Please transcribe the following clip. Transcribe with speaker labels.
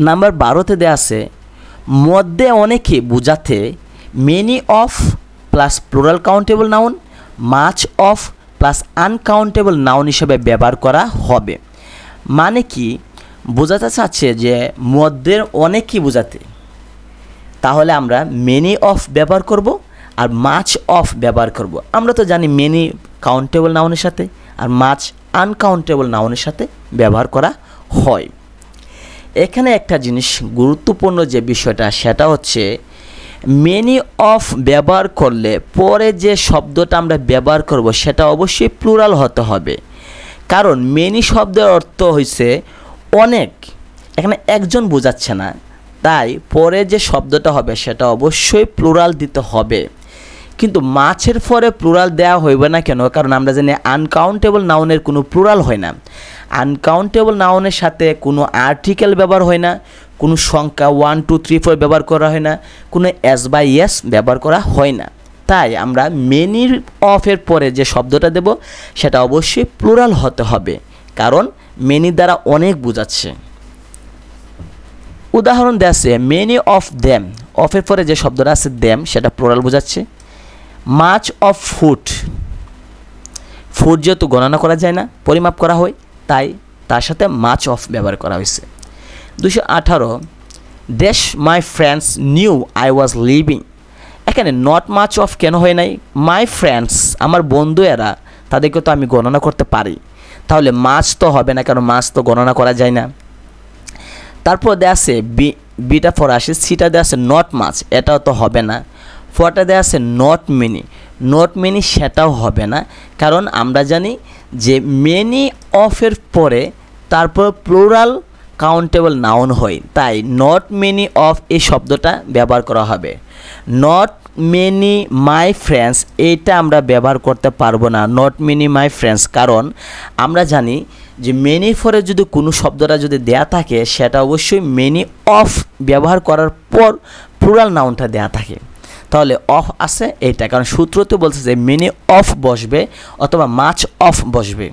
Speaker 1: Number 12তে দেওয়া আছে মধ্যে অনেকে বোঝাতে many of plus plural countable noun much of plus uncountable noun হিসেবে ব্যবহার করা হবে। মানে কি বোঝাতে চাচ্ছে যে মধ্যের অনেকই বোঝাতে, তাহলে আমরা মেনি অফ ব্যবহার করব আর মাচ অফ ব্যবহার করব। আমরা তো জানি মেনি কাউন্টেবল নাউনের সাথে আর মাচ আনকাউন্টেবল নাউনের সাথে ব্যবহার করা হয়। এখানে একটা জিনিস গুরুত্বপূর্ণ যে বিষয়টা সেটা হচ্ছে মেনি অফ ব্যবহার করলে পরে যে শব্দটা আমরা ব্যবহার করব সেটা অবশ্যই প্লুরাল হতে হবে, কারণ মেনি শব্দের অর্থ হইছে অনেক, এখানে একজন বোঝাচ্ছে না, তাই পরে যে শব্দটা হবে সেটা অবশ্যই প্লুরাল দিতে হবে। কিন্তু মাছের পরে প্লুরাল দেওয়া হইবে না কেন? কারণ আমরা জানি আনকাউন্টেবল নাউনের কোনো প্লুরাল হয় না, আনকাউন্টেবল নাউনের সাথে কোনো আর্টিকেল ব্যবহার হয় না, কোনো সংখ্যা 1 2 3 4 ব্যবহার করা হয় না, কোনো এস বা ইয়েস ব্যবহার করা হয় না। তাই আমরা মেনির অফের পরে যে শব্দটা দেব সেটা অবশ্যই প্লুরাল হতে হবে, কারণ মেনি দ্বারা অনেক বোঝাচ্ছে। উদাহরণ দেওয়া আছে মেনি অফ দেম, অফের পরে যে শব্দটা আছে দেম সেটা প্লুরাল বোঝাচ্ছে। মাচ অফ ফুড, ফুড যেহেতু গণনা করা যায় না পরিমাপ করা হয়, তাই তার সাথে মাচ অফ ব্যবহার করা হয়েছে। 218 দেশ my friends new I was living, এখানে নট মাচ অফ কেন হয় নাই? মাই ফ্রেন্ডস আমার বন্ধু এরা, তাদেরকে তো আমি গণনা করতে পারি, তাহলে মাছ তো হবে না, কারণ মাছ তো গণনা করা যায় না। তারপর দেওয়া আছে বিটা ফর আসে, সিটা দেওয়া আছে নট মাছ, এটাও তো হবে না। ফরটা দেওয়া আছে নট মেনি, নট মেনি সেটাও হবে না, কারণ আমরা জানি যে মেনি অফের পরে তারপর প্লুরাল কাউন্টেবল নাউন হয়, তাই নট মেনি অফ এই শব্দটা ব্যবহার করা হবে। নট মেনি মাই ফ্রেন্ডস এইটা আমরা ব্যবহার করতে পারবো না, নট মেনি মাই ফ্রেন্ডস, কারণ আমরা জানি যে মেনির পরে যদি কোনো শব্দটা যদি দেয়া থাকে সেটা অবশ্যই মেনি অফ ব্যবহার করার পর প্লুরাল নাউনটা দেয়া থাকে, তাহলে অফ আছে এইটা, কারণ সূত্রতে বলছে যে মেনি অফ বসবে অথবা মাচ অফ বসবে।